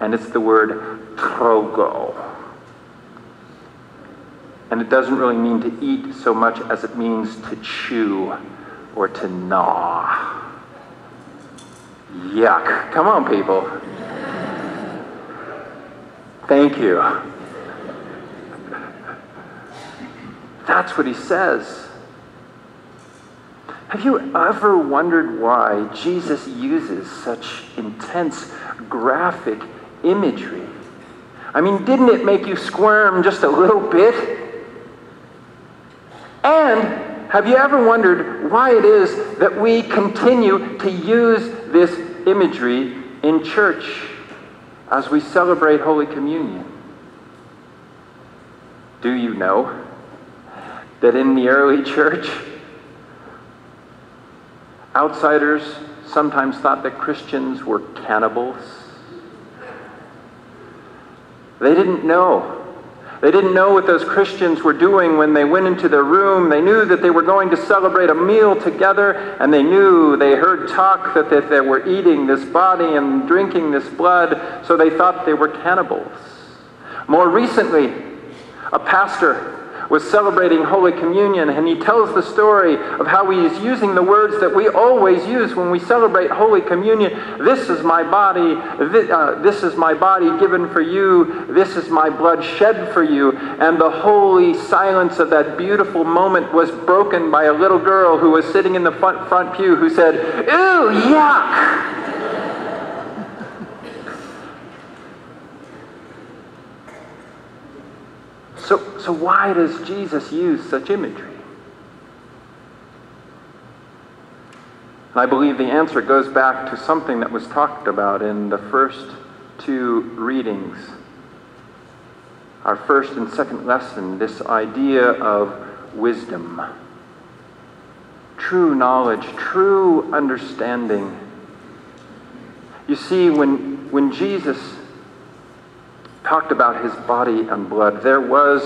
And it's the word trogo. And it doesn't really mean to eat so much as it means to chew or to gnaw. Yuck. Come on, people. Thank you. That's what he says. Have you ever wondered why Jesus uses such intense graphic imagery? I mean, didn't it make you squirm just a little bit? And have you ever wondered why it is that we continue to use this imagery in church as we celebrate Holy Communion? Do you know that in the early church, outsiders sometimes thought that Christians were cannibals? They didn't know. They didn't know what those Christians were doing when they went into their room. They knew that they were going to celebrate a meal together, and they heard talk that they were eating this body and drinking this blood, so they thought they were cannibals. More recently, a pastor was celebrating Holy Communion, and he tells the story of how he is using the words that we always use when we celebrate Holy Communion. This is my body. This is my body given for you. This is my blood shed for you. And the holy silence of that beautiful moment was broken by a little girl who was sitting in the front pew who said, "Ew, yuck!" So why does Jesus use such imagery? And I believe the answer goes back to something that was talked about in the first two readings. Our first and second lesson, this idea of wisdom. True knowledge, true understanding. You see, when Jesus talked about his body and blood, there was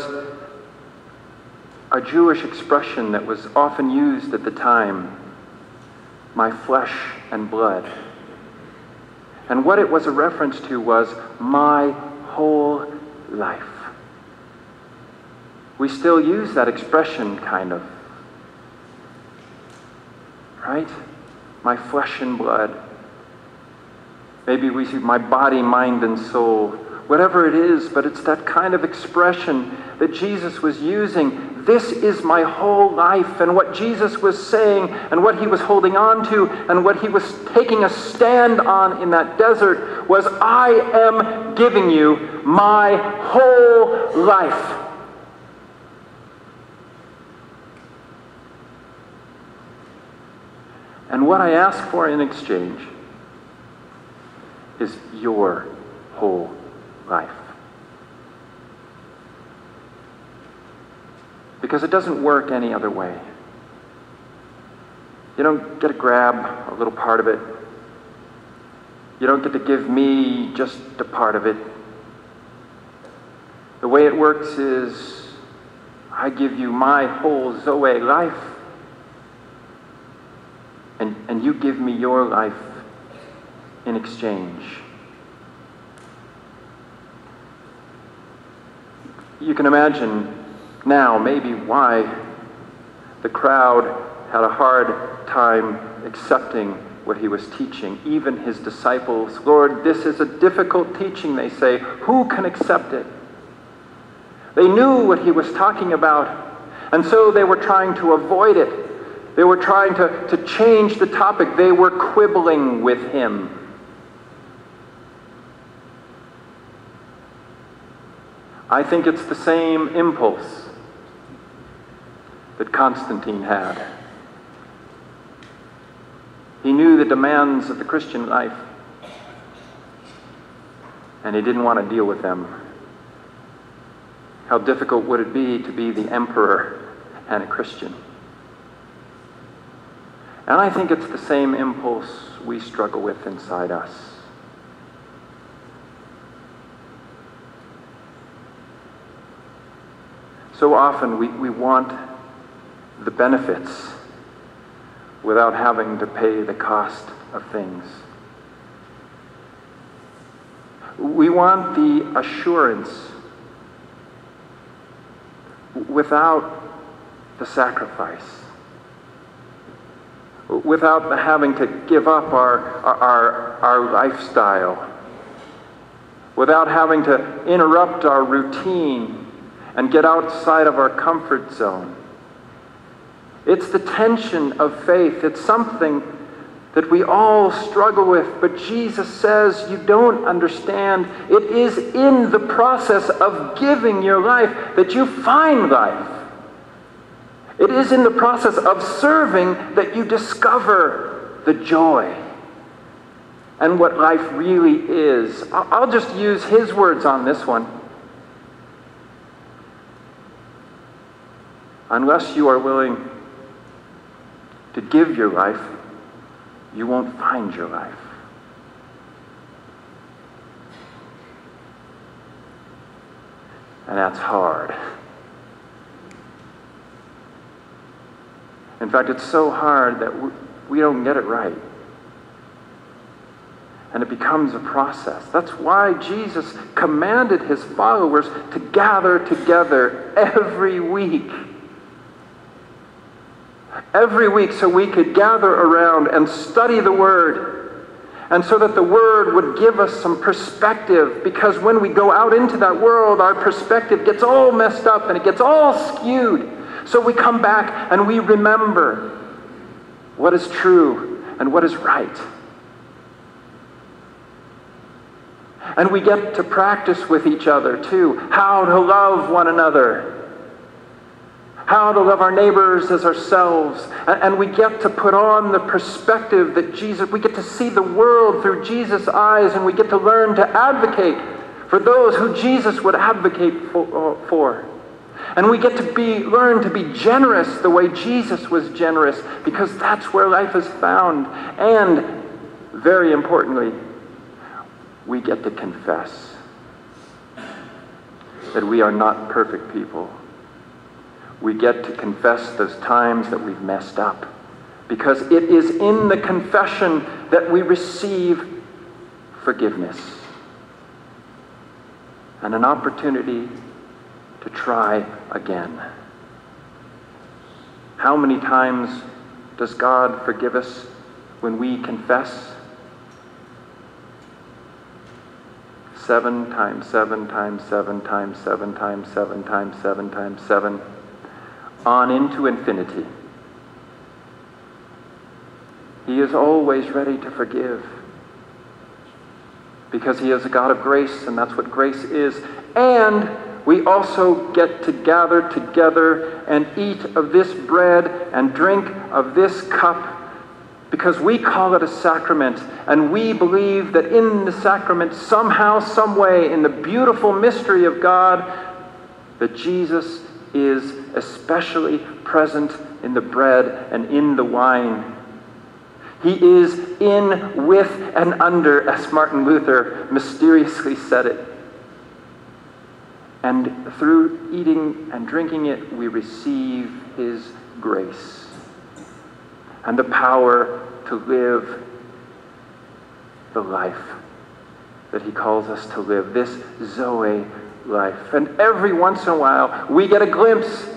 a Jewish expression that was often used at the time, my flesh and blood. And what it was a reference to was my whole life. We still use that expression, kind of. Right? My flesh and blood. Maybe we see my body, mind, and soul. Whatever it is, but it's that kind of expression that Jesus was using. This is my whole life. And what Jesus was saying, and what he was holding on to, and what he was taking a stand on in that desert was, I am giving you my whole life. And what I ask for in exchange is your whole life. Because it doesn't work any other way. You don't get to grab a little part of it. You don't get to give me just a part of it. The way it works is I give you my whole Zoe life, and you give me your life in exchange. You can imagine now maybe why the crowd had a hard time accepting what he was teaching, even his disciples. Lord, this is a difficult teaching, they say. Who can accept it? They knew what he was talking about, and so they were trying to avoid it. They were trying to change the topic. They were quibbling with him. I think it's the same impulse that Constantine had. He knew the demands of the Christian life, and he didn't want to deal with them. How difficult would it be to be the emperor and a Christian? And I think it's the same impulse we struggle with inside us. So often we want the benefits without having to pay the cost of things. We want the assurance without the sacrifice, without the having to give up our lifestyle, without having to interrupt our routine and get outside of our comfort zone. It's the tension of faith. It's something that we all struggle with, but Jesus says you don't understand. It is in the process of giving your life that you find life. It is in the process of serving that you discover the joy and what life really is. I'll just use his words on this one. Unless you are willing to give your life, you won't find your life. And that's hard. In fact, it's so hard that we don't get it right. And it becomes a process. That's why Jesus commanded his followers to gather together every week. Every week, so we could gather around and study the Word. And so that the Word would give us some perspective. Because when we go out into that world, our perspective gets all messed up and it gets all skewed. So we come back and we remember what is true and what is right. And we get to practice with each other too, how to love one another, how to love our neighbors as ourselves. And we get to put on the perspective that Jesus, we get to see the world through Jesus' eyes, and we get to learn to advocate for those who Jesus would advocate for. And we get to learn to be generous the way Jesus was generous, because that's where life is found. And very importantly, we get to confess that we are not perfect people. We get to confess those times that we've messed up, because it is in the confession that we receive forgiveness and an opportunity to try again. How many times does God forgive us when we confess? 7 times 7 times 7 times 7 times 7 times 7 times 7, on into infinity. He is always ready to forgive, because he is a God of grace, and that's what grace is. And we also get to gather together and eat of this bread and drink of this cup, because we call it a sacrament, and we believe that in the sacrament, somehow, some way, in the beautiful mystery of God, that Jesus is especially present in the bread and in the wine. He is in, with, and under, as Martin Luther mysteriously said it. And through eating and drinking it, we receive his grace and the power to live the life that he calls us to live, this Zoe life. And every once in a while, we get a glimpse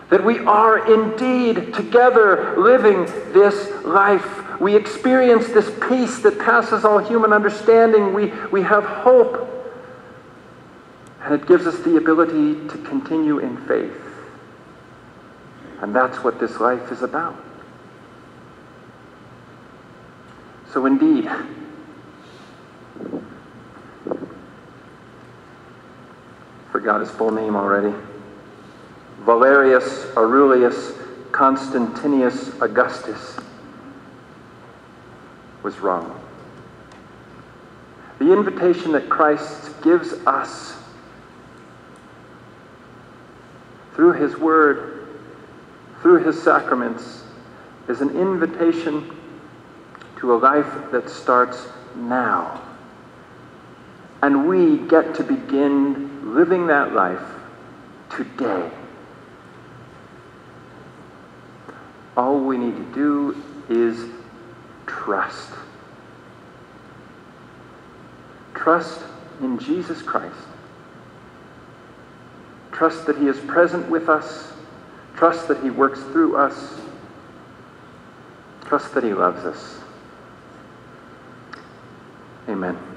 that we are indeed together living this life. We experience this peace that passes all human understanding. We have hope. And it gives us the ability to continue in faith. And that's what this life is about. So indeed, forgot his full name already. Valerius Aurelius Constantinius Augustus was wrong. The invitation that Christ gives us through his word, through his sacraments, is an invitation to a life that starts now. And we get to begin living that life today. All we need to do is trust. Trust in Jesus Christ. Trust that he is present with us. Trust that he works through us. Trust that he loves us. Amen.